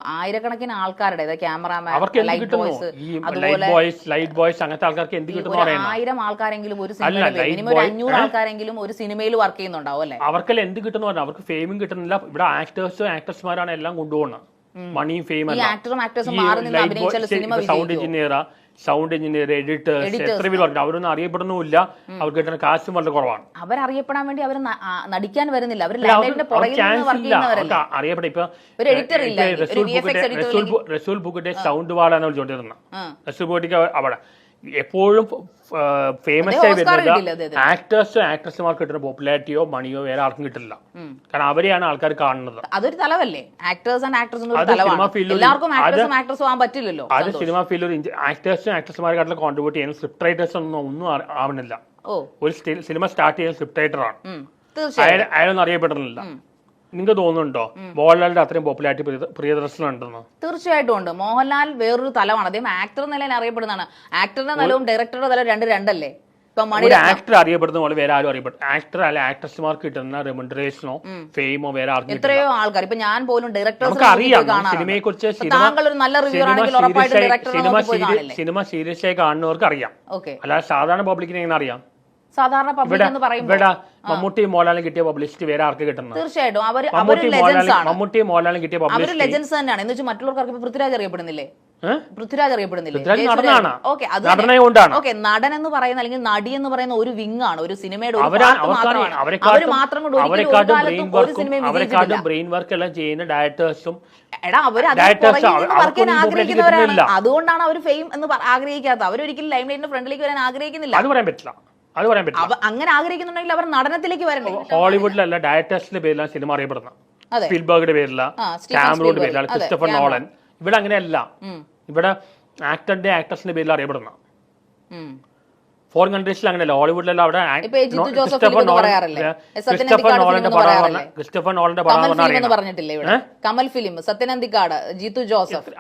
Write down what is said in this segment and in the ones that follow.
ആയിരക്കണക്കിന് ആൾക്കാരുടെ ക്യാമറാമാൻ, അവർക്ക് എന്ത് ലൈറ്റ് കിട്ടുന്നു? ബോയ്സ്, ഈ അതുപോലെ ലൈറ്റ് ബോയ്സ് അങ്ങനത്തെ ആൾക്കാർക്ക് എന്ത് കിട്ടുന്നു? 1000 ആൾക്കാരെങ്കിലും ഒരു സിനിമയിൽ, മിനിമം 500 ആൾക്കാരെങ്കിലും ഒരു സിനിമയിൽ വർക്ക് ചെയ്യുന്നുണ്ടാവും അല്ലെ? അവർക്കെല്ലാം എന്ത് കിട്ടുന്നു പറഞ്ഞാൽ അവർക്ക് ഫെയിമും കിട്ടുന്നില്ല. ഇവിടെ ആക്ടേഴ്സുമാരാണ് എല്ലാം കൊണ്ടുപോകുന്നത്. മണിയും ഫെയിം ഈ ആക്ടറും ആക്ടേഴ്സും മാറി നിന്ന് അഭിനയിച്ചാൽ സിനിമ സൗണ്ട് എഞ്ചിനീയർ, എഡിറ്റേഴ്സ്, എത്ര പേര് പറഞ്ഞു. അവരൊന്നും അറിയപ്പെടുന്നുമില്ല. അവർക്ക് കിട്ടുന്ന കാശും വളരെ കുറവാണ്. അവരറിയപ്പെടാൻ വേണ്ടി അവർ നടിക്കാൻ വരുന്നില്ല. അവർ അറിയപ്പെടും. ഇപ്പൊ റസൂൽ ബുക്കിന്റെ സൗണ്ട് വാളാണ് വിളിച്ചോണ്ടിരുന്നത്. റസൂൽ ബുക്കിക്ക് അവിടെ എപ്പോഴും ഫേമസ് ആയി വരുന്നത് ആക്ടേഴ്സും ആക്ട്രസ്മാർക്ക് കിട്ടുന്ന പോപ്പുലാരിറ്റിയോ മണിയോ വേറെ ആർക്കും കിട്ടില്ല. കാരണം അവരെയാണ് ആൾക്കാർ കാണുന്നത്. അതൊരു തലവല്ലേ? ആക്ടേഴ്സ് ആൻഡ് ആക്ട്രസ് പറ്റില്ലല്ലോ. അത് സിനിമ ഫീൽഡിൽ ആക്ടേഴ്സും ആക്ട്രസ്മാരെക്കാട്ടിലും കോൺട്രിബ്യൂട്ട് ചെയ്യുന്ന സ്ക്രിപ്റ്റ് റൈറ്റേഴ്സ് ഒന്നും ആവുന്നില്ല. ഒരു സിനിമ സ്റ്റാർട്ട് ചെയ്യുന്ന സ്ക്രിപ്റ്റ് റൈറ്റർ ആണ്. അയാളൊന്നും അറിയപ്പെടുന്നില്ല. നിങ്ങൾക്ക് തോന്നുന്നുണ്ടോ മോഹൻലാലിന്റെ അത്രയും പോപ്പുലാരിറ്റി പ്രിയദർശനുണ്ടെന്ന്? തീർച്ചയായിട്ടും ഉണ്ട്. മോഹൻലാൽ വേറൊരു തലമാണ്. അദ്ദേഹം ആക്ടർ നിലയിൽ അറിയപ്പെടുന്നതാണ്. ആക്ടറുടെ തലവും ഡയറക്ടറുടെ തലവും രണ്ടല്ലേ? ആക്ടർ അറിയപ്പെടുന്ന പോലെ വേറെ ആരും അറിയപ്പെടും. ആക്ടർ അല്ലെ ആക്ട്രസ്മാർക്ക് കിട്ടുന്ന റെമുനറേഷനോ ഫെയിമോ വേറെ ആർക്കും എത്രയോ ആൾക്കാർ. ഇപ്പൊ ഞാൻ പോലും സിനിമയെ കുറിച്ച് സിനിമ സീരിയസ് ആയി കാണുന്നവർക്ക് അറിയാം. അല്ലാതെ സാധാരണ പബ്ലിക്കിനെ എങ്ങനെ അറിയാം? സാധാരണ പബ്ലിക് എന്ന് പറയുമ്പോൾ മമ്മൂട്ടി മോഹൻലാലിന് കിട്ടിയ പബ്ലിസിറ്റി വേറെ ആർക്ക് കിട്ടുന്നത്? തീർച്ചയായിട്ടും മമ്മൂട്ടി മോഹൻലാലിന് കിട്ടിയ അവർ ലെജൻസ് തന്നെയാണ്. എന്ന് വെച്ചാൽ മറ്റുള്ളവർക്ക് പൃഥ്വിരാജ് അറിയപ്പെടുന്നില്ലേ? പൃഥ്വിരാജ് അറിയപ്പെടുന്നില്ലേ? നടൻ എന്ന് പറയുന്ന അല്ലെങ്കിൽ നടി എന്ന് പറയുന്ന ഒരു വിങ് ആണ്, ഒരു സിനിമയുടെ ബ്രെയിൻ വർക്ക് എല്ലാം ചെയ്യുന്ന ഡയറക്ടേഴ്സും ആഗ്രഹിക്കുന്നവരാണ്. അതുകൊണ്ടാണ് അവർ ഫെയിം എന്ന് ആഗ്രഹിക്കാത്തത്. അവരൊരിക്കലും ലൈം ലൈറ്റിന്റെ ഫ്രണ്ടിലേക്ക് വരാൻ ആഗ്രഹിക്കുന്നില്ല. അത് പറയാൻ പറ്റില്ല. അങ്ങനെ ആഗ്രഹിക്കുന്നുണ്ടെങ്കിൽ അവർ നടനത്തിലേക്ക് വരണ്ടേ? ഹോളിവുഡിലല്ല ഡയറക്ടേഴ്സിന്റെ പേരിലാണ് സിനിമ അറിയപ്പെടുന്നത്. സ്പിൽബർഗിന്റെ പേരില, കാമറൂണിന്റെ പേരില, ക്രിസ്റ്റഫർ നോളൻ. ഇവിടെ അങ്ങനെയല്ല. ഇവിടെ ആക്ടറിന്റെ ആക്ടേഴ്സിന്റെ പേരിൽ അറിയപ്പെടുന്ന. ഫോറിൻ കൺട്രീസിൽ അങ്ങനെയല്ല. ഹോളിവുഡിലല്ല. അവിടെ ക്രിസ്റ്റഫർ നോളന്റെ പടം പറഞ്ഞിട്ടില്ലേ? Kamal film, Sathyan Anthikad, Jeethu Joseph.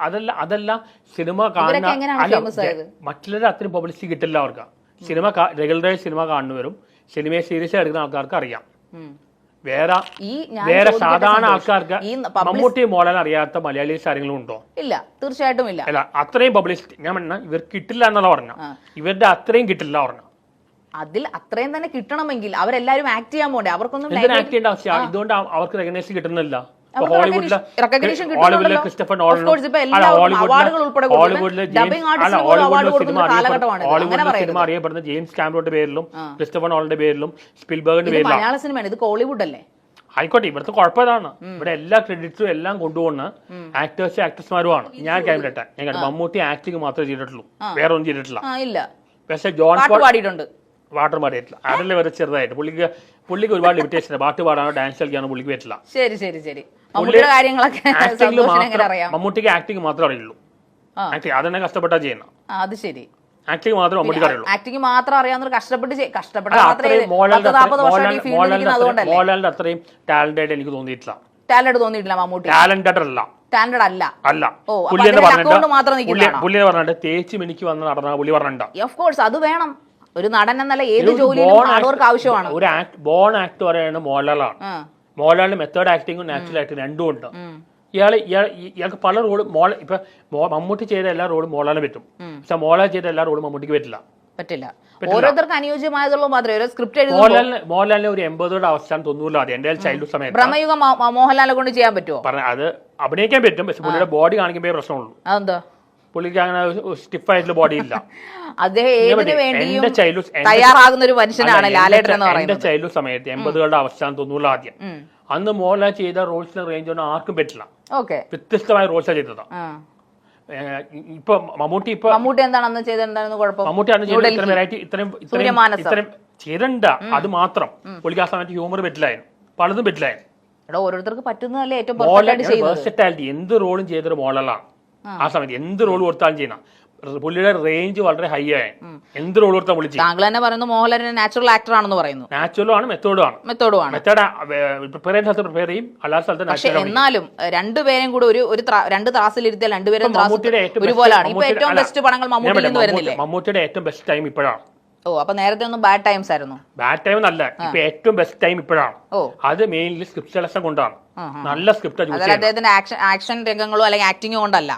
അതല്ല സിനിമ കാണുന്ന മറ്റുള്ളവർ അത്രയും പബ്ലിസിറ്റി കിട്ടില്ല അവർക്ക്. സിനിമ റെഗുലറായി സിനിമ കാണുന്നവരും സിനിമയെ സീരിയസ് ആയി എടുക്കുന്ന ആൾക്കാർക്ക് അറിയാം. വേറെ സാധാരണ ആൾക്കാർക്ക് മമ്മൂട്ടി മോഹൻലാൽ അറിയാത്ത മലയാളീസ് ആരെങ്കിലും ഉണ്ടോ? ഇല്ല, തീർച്ചയായിട്ടും ഇല്ല. അല്ല, അത്രയും പബ്ലിസിറ്റി ഞാൻ പറഞ്ഞ ഇവർക്ക് കിട്ടില്ല എന്നുള്ള പറഞ്ഞ. ഇവരുടെ അത്രയും കിട്ടില്ല പറഞ്ഞ. അതിൽ അത്രയും തന്നെ കിട്ടണമെങ്കിൽ അവരെല്ലാരും ആക്ട് ചെയ്യാൻ പോണ്ടേ? അവർക്കൊന്നും ആക്ട് ചെയ്യേണ്ട ആവശ്യം. ഇതുകൊണ്ട് അവർക്ക് റെക്കഗ്നൈസ് കിട്ടുന്നില്ല. ക്രിസ്റ്റഫർ നോളൻ, സിനിമ അറിയപ്പെടുന്ന ജെയിംസ് കാമറൂണിന്റെ പേരിലും ക്രിസ്റ്റഫർ നോളന്റെ പേരിലും സ്പിൽബർഗിന്റെ പേരിലും. മലയാള സിനിമയാണ് ഇത്, കോളിവുഡ് അല്ലേ? ആയിക്കോട്ടെ, ഇവിടുത്തെ കുഴപ്പമാണ്. ഇവിടെ എല്ലാ ക്രെഡിറ്റ്സും എല്ലാം കൊണ്ടുപോകുന്ന ആക്ടേഴ്സും ആക്ട്രസ്മാരുമാണ്. ഞാൻ ക്യാമറ മമ്മൂട്ടി ആക്ടിങ് മാത്രമേ ചെയ്തിട്ടുള്ളൂ, വേറെ ഒന്നും ചെയ്തിട്ടില്ല. പക്ഷെ ജോൺ പാടിയിട്ടുണ്ട്, പാട്ട് പാടിയിട്ടില്ല. അതല്ലേ വേറെ ചെറുതായിട്ട്. പുള്ളിക്ക് ഒരുപാട് ലിമിറ്റേഷൻ. പാട്ട് പാടാനോ ഡാൻസ് കളിക്കാനോ പുള്ളിക്ക് പറ്റില്ല. ശരി മമ്മൂട്ടിക്ക് ആക്ടിങ് മാത്രമേ അറിയുള്ളൂ. അതെന്നെ കഷ്ടപ്പെട്ടാ ചെയ്യുന്നത്. അത് ശരി. ആക്ടിങ് മാത്രമേ മമ്മൂട്ടിക്ക് അറിയുള്ളൂ. ആക്ടിങ് മാത്രം അറിയാവുന്ന മോഹൻലാലിന്റെ അത്രയും ടാലന്റഡ് ആയിട്ട് എനിക്ക് തോന്നിയിട്ടില്ല. മമ്മൂട്ടി ടാലന്റഡ് അല്ല. പുള്ളി പറഞ്ഞിട്ട് തേച്ച് എനിക്ക് വന്ന് നടന്ന പുള്ളി പറഞ്ഞിട്ടുണ്ട്. ഓഫ് കോഴ്സ് അത് വേണം. ഒരു നടൻ എന്നല്ല ഏത് ജോലിയിലും ഹാർഡ് ആവശ്യമാണ്. ഒരു ബോൺ ആക്ടർ പറയുന്നത് മോഹൻലാലാണ്. മോഹൻലാലിന്റെ മെത്തേഡ് ആക്ടിങ്ങും നാച്ചുറൽ ആക്ടിങ് രണ്ടും ഉണ്ട്. ഇയാൾക്ക് പല റോളും ഇപ്പൊ മമ്മൂട്ടി ചെയ്ത എല്ലാ റോളും മോഹൻലാലിന് പറ്റും. പക്ഷെ മോഹൻലാൽ ചെയ്ത എല്ലാ റോളും മമ്മൂട്ടിക്ക് പറ്റില്ല. ഓരോരുത്തർക്ക് അനുയോജ്യമായതുള്ള മാത്രമേ സ്ക്രിപ്റ്റ് എഴുതി. മോഹൻലാലിന് ഒരു 80കളുടെ അവസാനം 90 എന്റെ ചൈൽഡ്ഹുഡ് സമയത്ത് ബ്രഹ്മയുഗം മോഹൻലാലിനെ കൊണ്ട് ചെയ്യാൻ പറ്റുമോ? അത് അഭിനയിക്കാൻ പറ്റും. പക്ഷെ പുള്ളിയുടെ ബോഡി കാണിക്കുമ്പോഴേ പ്രശ്നമുള്ളൂ. അതെന്താ? പുള്ളിക്ക് അങ്ങനെ സ്റ്റിഫ് ആയിട്ടുള്ള ബോഡി ഇല്ല. അദ്ദേഹം ഏതിനു വേണ്ടിയും തയ്യാറാകുന്ന ഒരു മനുഷ്യനാണ് ലാലേട്ടൻ എന്ന് പറയുന്നത്. എന്റെ ചൈൽഡ്ഹുഡ് സമയത്ത് 80കളുടെ അവസാനം 90 ആദ്യം അന്ന് മോഹൻലാൽ ചെയ്ത റോൾസിന്റെ റേഞ്ച് ഒന്നും ആർക്കും പറ്റില്ല. വ്യത്യസ്തമായ റോൾസാണ് ചെയ്തത്. ഇപ്പൊ മമ്മൂട്ടി എന്താണ് അന്ന് ചെയ്തിട്ടുണ്ടായിരുന്നു കുഴപ്പം? മമ്മൂട്ടി അന്ന് ചെയ്ത ഇത്രയും വെറൈറ്റി ഇത്രയും ചെയ്തിട്ടുണ്ട്. അത് മാത്രം പുള്ളിക്ക് ആ സമയത്ത് ഹ്യൂമർ പറ്റില്ലായിരുന്നു, പലതും പറ്റില്ലായിരുന്നു. ഓരോരുത്തർക്ക് പറ്റുന്നതല്ലേ ഏറ്റവും വേഴ്സറ്റാലിറ്റി. എന്ത് റോളും ചെയ്തൊരു മോഹൻലാലാണ് ആ സമയത്ത്. എന്ത് റോൾ കൊടുത്താലും ചെയ്യുന്ന പുള്ളിയുടെ റേഞ്ച് വളരെ ഹൈ ആയി. എന്ത് റോൾ കൊടുത്താൽ പുള്ളി ചെയ്യും. താങ്കൾ തന്നെ പറയുന്നു മോഹൻലാൽ നാച്ചുറൽ ആക്ടർ ആണെന്ന് പറയുന്നു. നാച്ചുറലും ആണ്, മെത്തേഡും ആണ്. മെത്തേഡ് പ്രിപ്പയർ ചെയ്യുന്ന സ്ഥലത്ത് പ്രിപ്പയർ ചെയ്യും, അല്ലാത്ത സ്ഥലത്ത്. പക്ഷേ എന്നാലും രണ്ടുപേരും കൂടെ രണ്ട് ത്രാസിലിരുത്തിയാൽ രണ്ടുപേരും ഒരുപോലാണ്. ഇപ്പൊ ഏറ്റവും ബെസ്റ്റ് പടങ്ങൾ മമ്മൂട്ടിയിൽ നിന്ന് വരുന്നില്ലേ? മമ്മൂട്ടിയുടെ ഏറ്റവും ബെസ്റ്റ് ടൈം ഇപ്പോഴാണ്. ഓ അപ്പൊ നേരത്തെ ഒന്നും ബാഡ് ടൈംസ് ആയിരുന്നു. ബാഡ് ടൈം നല്ല, ഇപ്പൊ ഏറ്റവും ബെസ്റ്റ് ടൈം ഇപ്പോഴാണ്. ഓ അത് മെയിൻലി സ്ക്രിപ്റ്റ് സെലക്ഷൻ കൊണ്ടാണ്. നല്ല സ്ക്രിപ്റ്റ്. അതായത് അദ്ദേഹത്തിന്റെ ആക്ഷൻ രംഗങ്ങളോ അല്ലെങ്കിൽ ആക്ടിങ് കൊണ്ടല്ല,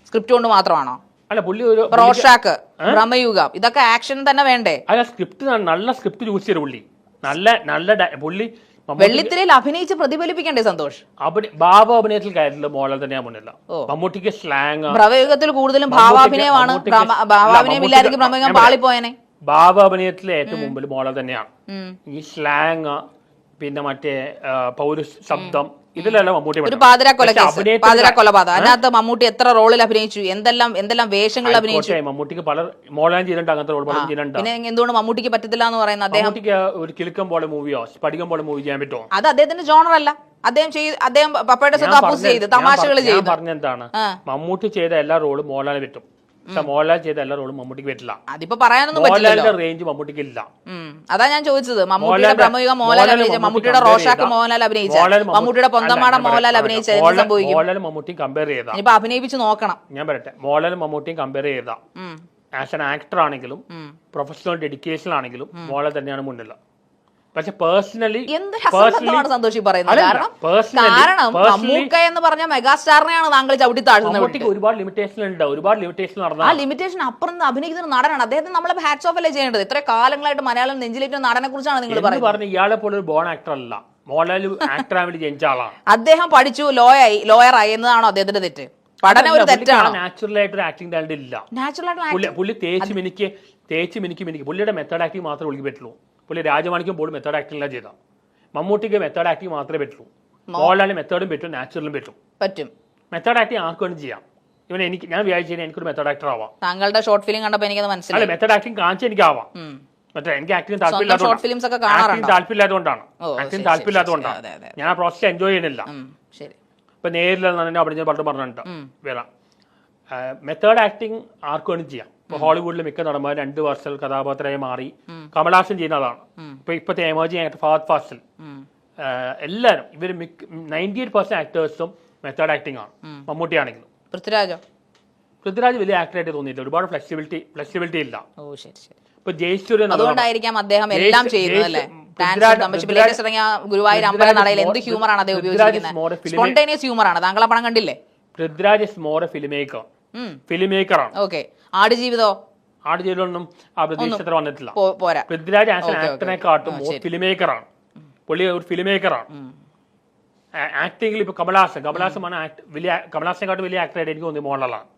സ്ക്രിപ്റ്റ് കൊണ്ട് മാത്രമാണോ? അല്ല, പുള്ളി ഒരു റോഷാക്ക്, ബ്രഹ്മയുഗം, ഇതൊക്കെ ആക്ഷൻ തന്നെ വേണ്ടേ? അല്ല, സ്ക്രിപ്റ്റ് നല്ല സ്ക്രിപ്റ്റ് ചൂസ് ചെയ്ത പുള്ളി. നല്ല പുള്ളി വെള്ളിത്തിരയിൽ അഭിനയിച്ച് പ്രതിഫലിപ്പിക്കണ്ടേ സന്തോഷ്? ഭാവ അഭിനയത്തിൽ കാര്യത്തില് മോഹൻലാൽ തന്നെയാണ് മുന്നില്ല. മമ്മൂട്ടിക്ക് സ്ലാങ്, ബ്രഹ്മയുഗത്തിൽ കൂടുതലും ഭാവാഭിനയമാണ്. ഭാവാഭിനയം ഇല്ലായിരിക്കും ബ്രഹ്മയുഗം പാളിപ്പോയനെ. ഭാവ അഭിനയത്തിൽ ഏറ്റവും മുമ്പിൽ മോഹൻലാൽ തന്നെയാണ്. ഈ സ്ലാങ്, പിന്നെ മറ്റേ പൗരുഷ ശബ്ദം, ഇതിലെല്ലാം മമ്മൂട്ടി. ഒരു പാതിര കൊലപാതകം, അതിനകത്ത് മമ്മൂട്ടി എത്ര റോളിൽ അഭിനയിച്ചു, എന്തെല്ലാം വേഷങ്ങൾ അഭിനയിച്ചു. മമ്മൂട്ടിക്ക് പല മോഹൻലാൽ ചെയ്തിട്ടുണ്ട്, അങ്ങനത്തെ റോൾ പലരും ചെയ്തിട്ടുണ്ട്. പിന്നെ എന്തുകൊണ്ട് മമ്മൂട്ടിക്ക് പറ്റത്തില്ല എന്ന് പറയുന്നത്? അദ്ദേഹം ഒരു കിലുക്കം പോലെ മൂവിയോ സ്പടികം പോലെ മൂവി ചെയ്യാൻ പറ്റുമോ? അത് അദ്ദേഹത്തിന്റെ ജോണർ അല്ല. അദ്ദേഹം പപ്പയുടെ ചെയ്ത് തമാശകൾ ചെയ്തു. പറഞ്ഞെന്താണ്, മമ്മൂട്ടി ചെയ്ത എല്ലാ റോളും മോഹൻലാൽ പറ്റും, പക്ഷെ മോഹൻലാൽ ചെയ്ത എല്ലാ റോളും മമ്മൂട്ടിക്ക് പറ്റില്ല. അതിപ്പോ പറയാനൊന്നും മോഹൻലാലിന്റെ റേഞ്ച് മമ്മൂട്ടിക്ക് ഇല്ല. അതാ ഞാൻ ചോദിച്ചത്. മമ്മൂട്ടിയുടെ ബ്രഹ്മയുഗം മോഹൻലാൽ അഭിനയിച്ച, മമ്മൂട്ടിയുടെ റോഷാക്ക് മോഹൻലാൽ അഭിനയിച്ച, മമ്മൂട്ടിയുടെ പൊന്തമാട മോഹൻലാൽ അഭിനയിച്ച, മോഹൻലാൽ മമ്മൂട്ടിയും കമ്പയർ ചെയ്താ ഇപ്പൊ അഭിനയിപ്പിച്ച് നോക്കണം. ഞാൻ പറയട്ടെ, മോഹൻലാൽ മമ്മൂട്ടിയും കമ്പയർ ചെയ്താ ആസ് ആൻ ആക്ടർ ആണെങ്കിലും പ്രൊഫഷണൽ ഡെഡിക്കേഷൻ ആണെങ്കിലും മോഹൻലാൽ തന്നെയാണ് മുന്നിൽ. പക്ഷെ പേഴ്സണലി സന്തോഷി പറയുന്നത് കാരണം മമ്മൂക്ക എന്ന് പറഞ്ഞ മെഗാസ്റ്റാറിനെയാണ് താങ്കൾ ചവിട്ടി താഴ്ത്തുന്നത്. ഒരുപാട് ലിമിറ്റേഷൻ ഉണ്ട്, ഒരുപാട് ലിമിറ്റേഷൻ നടന്നു. ആ ലിമിറ്റേഷൻ അപ്പുറം അഭിനയിക്കുന്ന നടനാണ് അദ്ദേഹത്തെ. നമ്മളെ ഹാറ്റ്സ് ഓഫ് അല്ലേ ചെയ്യേണ്ടത്? ഇത്ര കാലങ്ങളായിട്ട് മലയാളം നെഞ്ചിലേറ്റുന്ന നടനെ കുറിച്ചാണ് നിങ്ങൾ പറയുന്നത്. ഇയാളെ പോലെ ഒരു ബോൺ ആക്ടർ അല്ല മോഹൻലാൽ, ആക്ടർ ആവാൻ വേണ്ടി ജനിച്ച ആളാണ്. അദ്ദേഹം പഠിച്ചു ലോയറായി എന്നതാണോ അദ്ദേഹത്തിന്റെ തെറ്റ്? പഠനം ഒരു തെറ്റാണ്. നാച്ചുറൽ ആയിട്ട് ഒരു ആക്ടിംഗ് ടാലന്റ് ഇല്ല. പുള്ളി തേച്ച് മിനിക്ക് പുള്ളിയുടെ മെത്തേഡ് ആക്ടിങ് മാത്രമേ പുള്ളിക്ക് പറ്റുള്ളൂ. പുള്ളി രാജമാണിക്കും പോലും മെത്തേഡ് ആക്ടിംഗിലാണ് ചെയ്ത. മമ്മൂട്ടിക്ക് മെത്തേഡ് ആക്ടിങ് മാത്രമേ പറ്റുള്ളൂ. മോഹൻലാലിന് മെത്തേഡും പറ്റും, നാച്ചുറലും പറ്റും. മെത്തേഡ് ആക്ടിങ് ആർക്കും വേണ്ടി ചെയ്യാം. ഞാൻ വിചാരിച്ചു എനിക്കൊരു മെത്തേഡ് ആക്ടർ ആവാം. താങ്കളുടെ ഷോർട്ട് ഫിലിം കണ്ടപ്പോൾ എനിക്ക് മനസ്സിലായി. മെത്തേഡ് ആക്ടിങ് കാണിച്ച് എനിക്ക് ആവാം. മറ്റേ എനിക്ക് ആക്ടിങ് താല്പര്യമില്ലാത്തതുകൊണ്ടാണ്. ഞാൻ ആ പ്രോസസ് എൻജോയ് ചെയ്യുന്നില്ല. ഇപ്പൊ നേരിൽ അവിടെ പറഞ്ഞിട്ടുണ്ട് വേറെ മെത്തേഡ് ആക്ടിങ് ആർക്കും വേണ്ടി ചെയ്യാം. ഇപ്പൊ ഹോളിവുഡിൽ മിക്ക നടന്മാർ 2 വർഷം കഥാപാത്രമായി മാറി. കമൽഹാസൻ ചെയ്യുന്നതാണ്. ഇപ്പത്തെ എമർജിങ് ആക്ടർ ഫഹദ് ഫാസിൽ, എല്ലാവരും ഇവർ 98% ആക്ടേഴ്സും മെത്തേഡ് ആക്ടിങ് ആണ്. മമ്മൂട്ടി ആണെങ്കിലും. പൃഥ്വിരാജ് വലിയ ആക്ടറായിട്ട് തോന്നിയില്ല. ഒരുപാട് ഫ്ലെക്സിബിലിറ്റി ഇല്ല. ഇപ്പൊ ജയസൂര്യ ഗുരുവായൂർ അമ്പലം നടയിൽ എന്ത് ഹ്യൂമറാണ് അദ്ദേഹം ഉപയോഗിച്ചിരിക്കുന്നത്. സ്പോണ്ടേനിയസ് ഹ്യൂമറാണ്. താങ്കളെ പണം കണ്ടില്ലേ? Prithviraj is more a film മേക്കറാണ്. ഓക്കെ, ആടുജീവിതമൊന്നും ആ പ്രതീക്ഷ വന്നിട്ടില്ല. പൃഥ്വിരാജ് ആസ് എൻ ആക്ടറിനെക്കാട്ടും ഫിലിം മേക്കറാണ്. പുള്ളി ഒരു ഫിലിം മേക്കറാണ്. ആക്ടിംഗിൽ ഇപ്പൊ കമൽഹാസനെക്കാട്ടും വലിയ ആക്ടറായിട്ട് എനിക്ക് തോന്നി മോഹൻലാലാണ്.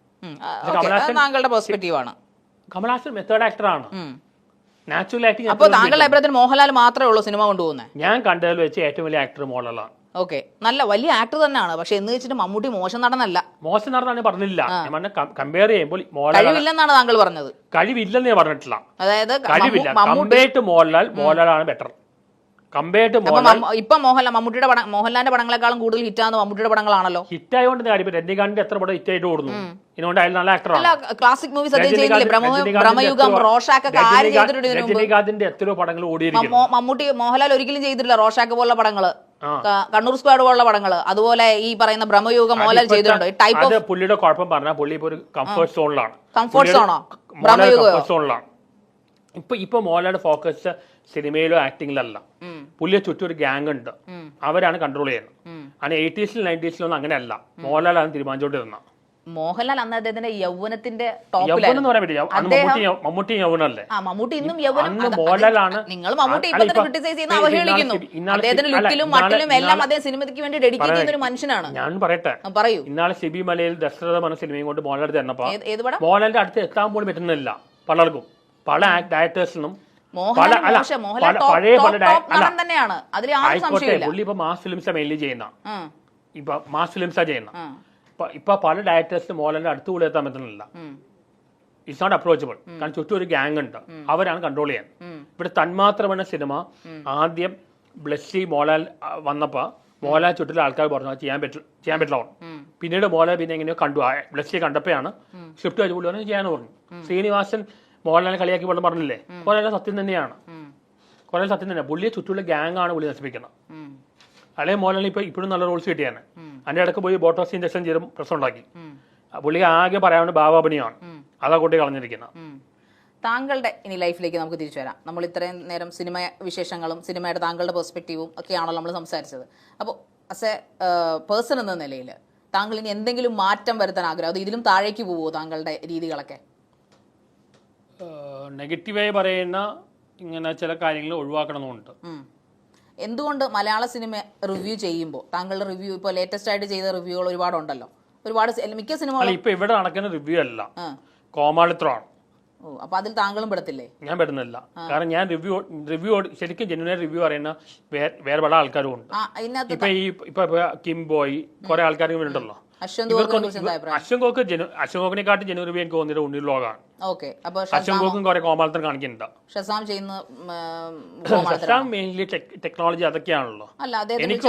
കമൽഹാസൻ മെത്തേഡ് ആക്ടറാണ്. Natural acting. അപ്പോൾ താങ്കളുടെ അഭിപ്രായത്തിൽ മോഹൻലാൽ മാത്രമേ ഉള്ളൂ സിനിമ കൊണ്ടുപോകുന്നത്? ഞാൻ കണ്ടതിൽ വെച്ച് ഏറ്റവും വലിയ ആക്ടർ മോഹൻലാലാണ്. ഓക്കെ, നല്ല വലിയ ആക്ടർ തന്നെയാണ്. പക്ഷെ എന്ന് വെച്ചിട്ട് മമ്മൂട്ടി മോശം നടനല്ല. മോശം നടനാണ് പറഞ്ഞില്ല. കമ്പയർ ചെയ്യുമ്പോൾ കഴിവില്ലെന്നാണ് താങ്കൾ പറഞ്ഞത്. കഴിവില്ലെന്ന് ഞാൻ പറഞ്ഞിട്ടില്ല. അതായത് കഴിവില്ല. കമ്പയർ ടു മോഹൻലാലാണ് ബെറ്റർ. ഇപ്പൊ മോഹൻലാലിന്റെ പടങ്ങളെക്കാളും കൂടുതൽ ഹിറ്റാന്ന് മമ്മൂട്ടിയുടെ പടങ്ങളാണല്ലോ. ഹിറ്റ് ആയതുകൊണ്ട് രജനീകാന്തിന്റെ എത്ര പടം ഹിറ്റ് ആയിട്ട് ഓടുന്നു. ഇതുകൊണ്ട് അയാൾ നല്ല ആക്ടറാണ്. ക്ലാസിക് മൂവീസ് ബ്രഹ്മയുഗം, റോഷാക്ക്, രജനീകാന്തിന്റെ എത്രയോ പടങ്ങൾ ഓടിയിരിക്കുന്നു. മമ്മൂട്ടി മോഹൻലാൽ ഒരിക്കലും ചെയ്തിട്ടില്ല. റോഷാക്ക് പോലുള്ള പടങ്ങള്, കണ്ണൂർ സ്ക്വാഡ് പോലുള്ള പടങ്ങള്, അതുപോലെ ഈ പറയുന്ന ബ്രഹ്മയുഗം മോഹൻലാൽ ചെയ്തിട്ടുണ്ട്. ടൈപ്പ് ഓഫ് പുള്ളിയുടെ കുഴപ്പം പറഞ്ഞാൽ പുള്ളി ഇപ്പൊ ഒരു കംഫർട്ട് സോണിലാണ്. കംഫർട്ട് സോണോ? ബ്രഹ്മയുഗം സോണിലാണ്. ഇപ്പൊ മോഹൻലാലിന്റെ ഫോക്കസ് സിനിമയിലോ ആക്ടിങ്ങിലല്ല. പുള്ളിയെ ചുറ്റും ഒരു ഗ്യാങ് ഉണ്ട്, അവരാണ് കൺട്രോൾ ചെയ്യുന്നത്. അങ്ങനെ 80s 90s അങ്ങനെയല്ല. മോഹൻലാലാണ് തീരുമാനിച്ചോണ്ടിരുന്ന. മോഹൻലാൽ അന്ന് അദ്ദേഹത്തിന്റെ യൗവനത്തിന്റെ മമ്മൂട്ടി യൗവനല്ലേ? മമ്മൂട്ടി ഇന്നും യൗവനം. മോഹൻലാലാണ്. നിങ്ങൾ മമ്മൂട്ടി ഇപ്പൊ ക്രിട്ടിസൈസ് ചെയ്യുന്ന അവഹേളിക്കുന്നു. അദ്ദേഹത്തിന്റെ ലുക്കിലും മട്ടിലും എല്ലാം അദ്ദേഹം സിനിമയ്ക്ക് വേണ്ടി ഡെഡിക്കേറ്റ് ചെയ്യുന്ന ഒരു മനുഷ്യനാണ്. ഞാൻ പറയട്ടെ, പറയൂ. ഇന്നാളെ സിബി മലയിൽ ദശരഥ എന്ന സിനിമയും കൊണ്ട് മോഹൻലാൽ തന്നപ്പോ മോഹൻലാലിന്റെ അടുത്ത് എത്താൻ പോലും പറ്റുന്നില്ല പലർക്കും. പല ഡയറക്ടേഴ്സിനും പുള്ളി ഇപ്പൊ മാസ് ഫിലിംസാ മെയിൻലി ചെയ്യുന്ന. ഇപ്പൊ പല ഡയറക്ടേഴ്സിനും മോഹൻലാലിന്റെ അടുത്ത് കൂടെ എത്താൻ പറ്റുന്നില്ല. It's not approachable. കാരണം ചുറ്റും ഒരു ഗ്യാങ് ഉണ്ട്, അവരാണ് കൺട്രോൾ ചെയ്യാൻ. ഇവിടെ തന്മാത്രം എന്ന സിനിമ ആദ്യം ബ്ലസ്സി മോഹൻലാൽ വന്നപ്പോ മോഹൻലാൽ ചുറ്റിലെ ആൾക്കാർ പറഞ്ഞു ചെയ്യാൻ പറ്റില്ല. പിന്നീട് മോഹൻലാൽ പിന്നെ എങ്ങനെയോ കണ്ടു, ബ്ലസ്സിയെ കണ്ടപ്പോഴാണ് സ്ക്രിപ്റ്റ് വെച്ച് പുള്ളി ചെയ്യാന്ന് പറഞ്ഞു. ശ്രീനിവാസൻ മോഹൻലാലിനെ കളിയാക്കി വെള്ളം പറഞ്ഞില്ലേ? മോഹൻലാൽ സത്യം തന്നെയാണ്. കുറെ സത്യം തന്നെ. പുള്ളിയെ ചുറ്റുള്ള ഗ്യാങ് ആണ് പുള്ളി നശിപ്പിക്കുന്നത്. അല്ലെങ്കിൽ മോഹൻലാൽ ഇപ്പോഴും നല്ല റോൾസ് കിട്ടിയാണ്. അതിന്റെ ഇടയ്ക്ക് പോയി ബോട്ടോക്സ് ഇഞ്ചക്ഷൻ ചെയ്തും പ്രശ്നം ഉണ്ടാക്കി. പുള്ളി ആകെ പറയാവുന്ന ഭാവാഭിനയമാണ്. അതാ കൂട്ടി കളഞ്ഞിരിക്കുന്നത്. താങ്കളുടെ ഇനി ലൈഫിലേക്ക് നമുക്ക് തിരിച്ചു വരാം. നമ്മൾ ഇത്രയും നേരം സിനിമ വിശേഷങ്ങളും സിനിമയുടെ താങ്കളുടെ പെർസ്പെക്റ്റീവും ഒക്കെയാണല്ലോ നമ്മൾ സംസാരിച്ചത്. അപ്പോൾ ആസ് എ പേഴ്സൺ എന്ന നിലയിൽ താങ്കൾ ഇനി എന്തെങ്കിലും മാറ്റം വരുത്താൻ ആഗ്രഹം, അത് ഇതിലും താഴേക്ക് പോവുമോ താങ്കളുടെ രീതികളൊക്കെ? നെഗറ്റീവായി പറയുന്ന ഇങ്ങനെ ചില കാര്യങ്ങൾ ഒഴിവാക്കണമെന്നുണ്ട്. എന്തുകൊണ്ട് മലയാള സിനിമ റിവ്യൂ ചെയ്യുമ്പോൾ താങ്കളുടെ റിവ്യൂ ഇപ്പോൾ ലേറ്റസ്റ്റ് ആയിട്ട് ചെയ്ത റിവ്യൂകൾ ഒരുപാടുണ്ടല്ലോ, ഒരുപാട് മിക്ക സിനിമകളും ഇപ്പൊ ഇവിടെ നടക്കുന്ന റിവ്യൂ അല്ല, കോമാളിത്രമാണ്. ഓ, അപ്പൊ അതിൽ താങ്കളും പെടത്തില്ലേ? ഞാൻ പെടുന്നില്ല. കാരണം ഞാൻ റിവ്യൂ ശരിക്കും ജെന്യൂൻ റിവ്യൂ അറിയുന്ന വേറെ പല ആൾക്കാരും ഉണ്ട്. ഇപ്പൊ കിം ബോയ് കുറെ ആൾക്കാർ ഉണ്ടല്ലോ. അശ്വങ്കോക്കിനെക്കാട്ടും ജെന്യൂൻ റിവ്യൂ എനിക്ക് തോന്നിയത് ഉണ്ണി ലോകാണ്. അശ്വങ്കോക്കും കുറെ കോമാളിത്തരം കാണിക്കുന്നുണ്ട്. ഷസാം മെയിൻലി ടെക്നോളജി അതൊക്കെയാണല്ലോ. എനിക്ക്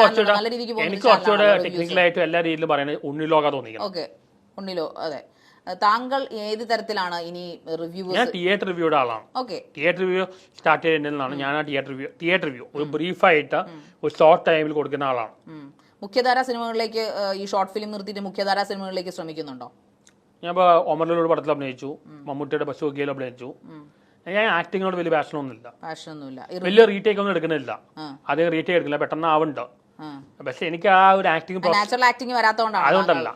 കുറച്ചുകൂടെ ടെക്നിക്കലായിട്ടും എല്ലാ രീതിയിലും പറയുന്നത് ഉണ്ണി ലോക തോന്നിക്കുന്നത്. താങ്കൾ ഏത് തരത്തിലാണ് ഇനി റിവ്യൂ? ഞാൻ തിയേറ്റർ റിവ്യൂയുടെ ആളാണ്. തിയേറ്റർ റിവ്യൂ സ്റ്റാർട്ട് ചെയ്യുന്നതാണ്. ഞാൻ ആ തിയേറ്റർ റിവ്യൂ ഒരു ബ്രീഫായിട്ട് ഒരു ഷോർട്ട് ടൈമിൽ കൊടുക്കുന്ന ആളാണ്. മുഖ്യധാരാ സിനിമകളിലേക്ക് ഈ ഷോർട്ട് ഫിലിം നിർത്തിയിട്ട് മുഖ്യധാരാ സിനിമകളിലേക്ക് ശ്രമിക്കുന്നുണ്ടോ? ഞാൻ ഇപ്പോൾ ഒമറിലൊരു പടത്തിൽ അഭിനയിച്ചു, മമ്മൂട്ടിയുടെ ബസൂക്കിയിൽ അഭിനയിച്ചു. ഞാൻ ആക്ടിങ്ങിനോട് വലിയ പാഷനൊന്നുമില്ല. വലിയ റീടേക്ക് ഒന്നും എടുക്കുന്നില്ല. അത് റീടേക്ക് എടുക്കില്ല, പെട്ടെന്ന് ആവുന്നുണ്ട്. പക്ഷെ എനിക്ക് ആ ഒരു ആക്ടിങ് അതുകൊണ്ടല്ല,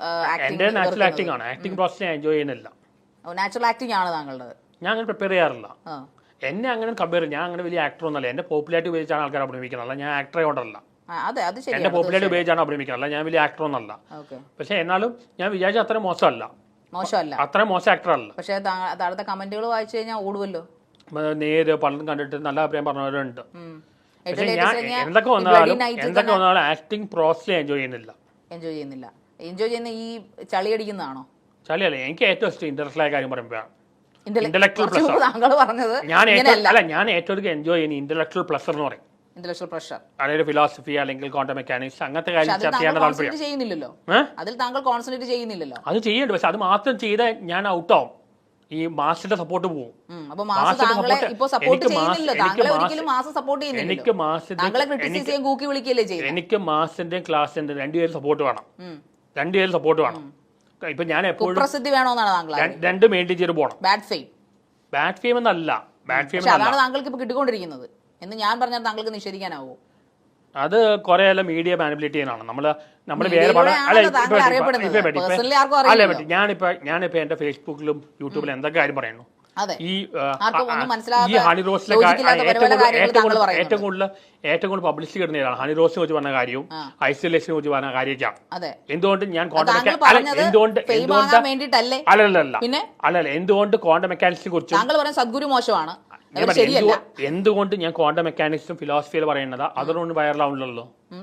എന്റെ നാച്ചുറൽ ആക്ടിംഗ് ആണ്. ആക്ടിംഗ് പ്രോസസ് ഞാൻ എൻജോയ് ചെയ്യുന്നില്ല. നാച്ചുറൽ ആക്ടിംഗ് ആണ് താങ്കളുടെ? ഞാൻ അങ്ങനെ പ്രിപ്പയർ ചെയ്യാറില്ല. എന്നെ അങ്ങനെ കമ്പയർ ഞാൻ അങ്ങനെ വലിയ ആക്ടർ ഒന്നല്ല. എന്റെ പോപ്പുലാരിറ്റി ഉപയോഗിച്ചാണ് ആൾക്കാർ അഭിനയിക്കുന്നത്, ഞാൻ ആക്ടറെ കൊണ്ടല്ല. എന്റെ പോപ്പുലാരിറ്റി ഉപയോഗിച്ചാണ് അഭിനയിക്കുന്നത്, ഞാൻ വലിയ ആക്ടർ ഒന്നല്ല. പക്ഷെ എന്നാലും ഞാൻ വിചാരിച്ച അത്ര മോശമല്ല, അത്ര മോശം ആക്ടർ അല്ല. പക്ഷെ താഴത്തെ കമന്റുകൾ വായിച്ചു കഴിഞ്ഞാൽ ഓടുമല്ലോ. നേര് പലതും കണ്ടിട്ട് നല്ല അഭിപ്രായം പറഞ്ഞവരുണ്ട്. പക്ഷെ ഞാൻ എന്തൊക്കെ വന്നാലും ആക്ടിംഗ് പ്രോസസ് എൻജോയ് ചെയ്യുന്നില്ല. എൻജോയ് ചെയ്യുന്ന ഈ ചളി അടിക്കുന്നതാണോ? ചളിയല്ല, എനിക്ക് ഏറ്റവും ഇഷ്ടം ഇന്റലക്ച്വൽ ആയ കാര്യം പറയുമ്പോഴാണ്. ഇന്റലക്ച്വൽ പ്ലഷർ ഞാൻ ഏറ്റവും എൻജോയ് ചെയ്യുന്ന ഇന്റലക്ച്വൽ പ്ലഷർ എന്ന് പറയും. അതായത് ഫിലോസഫി അല്ലെങ്കിൽ ക്വാണ്ടം മെക്കാനിക്സ് അങ്ങനത്തെ കാര്യം ചർച്ച ചെയ്യാൻ താല്പര്യം. അതിൽ താങ്കൾ കോൺസെൻട്രേറ്റ് ചെയ്യുന്നില്ലല്ലോ. അത് ചെയ്യേണ്ട, പക്ഷെ അത് മാത്രം ചെയ്താൽ ഞാൻ ഔട്ട് ആവും. ഈ മാസിന്റെ സപ്പോർട്ട് പോകും. എനിക്ക് മാസിന്റെ ക്ലാസിന്റെ രണ്ടുപേരും സപ്പോർട്ട് വേണം. ഇപ്പൊ ഞാൻ എപ്പോഴും രണ്ട് മെയിൻറ്റെയിൻ ചെയ്ത് പോകണം. ബാഡ് ഫെയിം എന്നല്ല, അതാണ് താങ്കൾക്ക് ഇപ്പൊ കിട്ടിക്കൊണ്ടിരിക്കുന്നത് എന്ന് ഞാൻ പറഞ്ഞാൽ താങ്കൾക്ക് നിഷേധിക്കാനാവോ? അത് കുറെ എല്ലാം മീഡിയ മാനിപ്പുലേറ്റ് ചെയ്യാനാണ്. നമ്മള് ഞാനിപ്പോ എന്റെ ഫേസ്ബുക്കിലും യൂട്യൂബിലും എന്തൊക്കെ കാര്യം പറയുന്നു. ഈ ഹണി റോസിലെ ഏറ്റവും കൂടുതൽ പബ്ലിസിറ്റി കിട്ടുന്ന ഏതാണ്? ഹണി റോസിനെ കുറിച്ച് പറഞ്ഞ കാര്യവും ഐസൊലേഷനെ കുറിച്ച് പറഞ്ഞ കാര്യമൊക്കെയാണ്. എന്തുകൊണ്ട് ഞാൻ എന്തുകൊണ്ട് ക്വാണ്ടം മെക്കാനിക്സിനെ കുറിച്ച് സദ്ഗുരു മോശമാണ്, എന്തുകൊണ്ട് ഞാൻ ക്വാണ്ടം മെക്കാനിക്സും ഫിലോസഫിയിൽ പറയുന്നത് അതുകൊണ്ട് വൈറലാവില്ലല്ലോ. അത്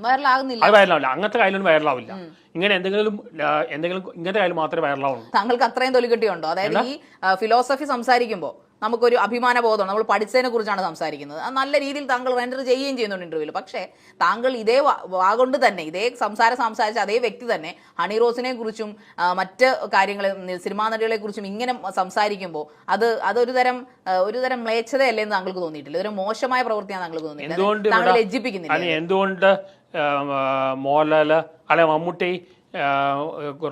വൈറലാവില്ല, അങ്ങനത്തെ കാര്യമൊന്നും വൈറലാവില്ല. ഇങ്ങനെ എന്തെങ്കിലും ഇങ്ങനത്തെ കാര്യം മാത്രമേ വൈറലാവുള്ളൂ. താങ്കൾക്ക് അത്രയും തൊലിക്കെട്ടിയുണ്ടോ? അതായത് ഈ ഫിലോസഫി സംസാരിക്കുമ്പോൾ നമുക്കൊരു അഭിമാന ബോധമാണ്, നമ്മൾ പഠിച്ചതിനെ കുറിച്ചാണ് സംസാരിക്കുന്നത്. നല്ല രീതിയിൽ താങ്കൾ റെൻഡർ ചെയ്യുകയും ചെയ്യുന്നുണ്ട് ഇന്റർവ്യൂവിൽ. പക്ഷേ താങ്കൾ ഇതേ വാഗൊണ്ട് തന്നെ ഇതേ സംസാരിച്ച അതേ വ്യക്തി തന്നെ ഹണി റോസിനെ കുറിച്ചും മറ്റ് കാര്യങ്ങളെ സിനിമാ നടികളെ കുറിച്ചും ഇങ്ങനെ സംസാരിക്കുമ്പോൾ അതൊരു തരം മ്ലേച്ഛതയല്ലേ എന്ന് താങ്കൾക്ക് തോന്നിയിട്ടില്ല? ഒരു മോശമായ പ്രവൃത്തിയാണ് താങ്കൾക്ക് തോന്നിയിട്ടില്ല? താങ്കൾ ലജ്ജിപ്പിക്കുന്നില്ല? എന്തുകൊണ്ട് മോഹൻലാല് അല്ലെ മമ്മൂട്ടി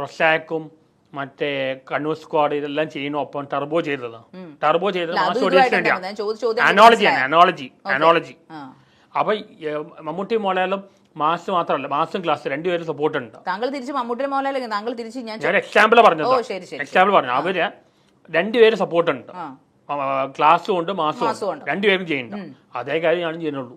റൊസാക്കും മറ്റേ കണ്ണൂർ സ്ക്വാഡ് ഇതെല്ലാം ചെയ്യുന്നു, ഒപ്പം ടർബോ ചെയ്തത് അനോളജി. അപ്പൊ മമ്മൂട്ടി മോഹൻലാലും മാസ് മാത്രമല്ല, മാസും ക്ലാസ് രണ്ടുപേരും സപ്പോർട്ട് ഉണ്ട്. താങ്കൾ തിരിച്ച് മമ്മൂട്ടി മോഹൻലാൽ താങ്കൾ തിരിച്ച് ഞാൻ എക്സാമ്പിൾ പറഞ്ഞു അവര് രണ്ടുപേരും സപ്പോർട്ട് ഉണ്ട്. ക്ലാസ്സും ഉണ്ട് മാസും ഉണ്ട്, രണ്ടുപേരും ചെയ്യുന്നുണ്ട്. അതേ കാര്യം ഞാനും ചെയ്യുന്നുള്ളൂ.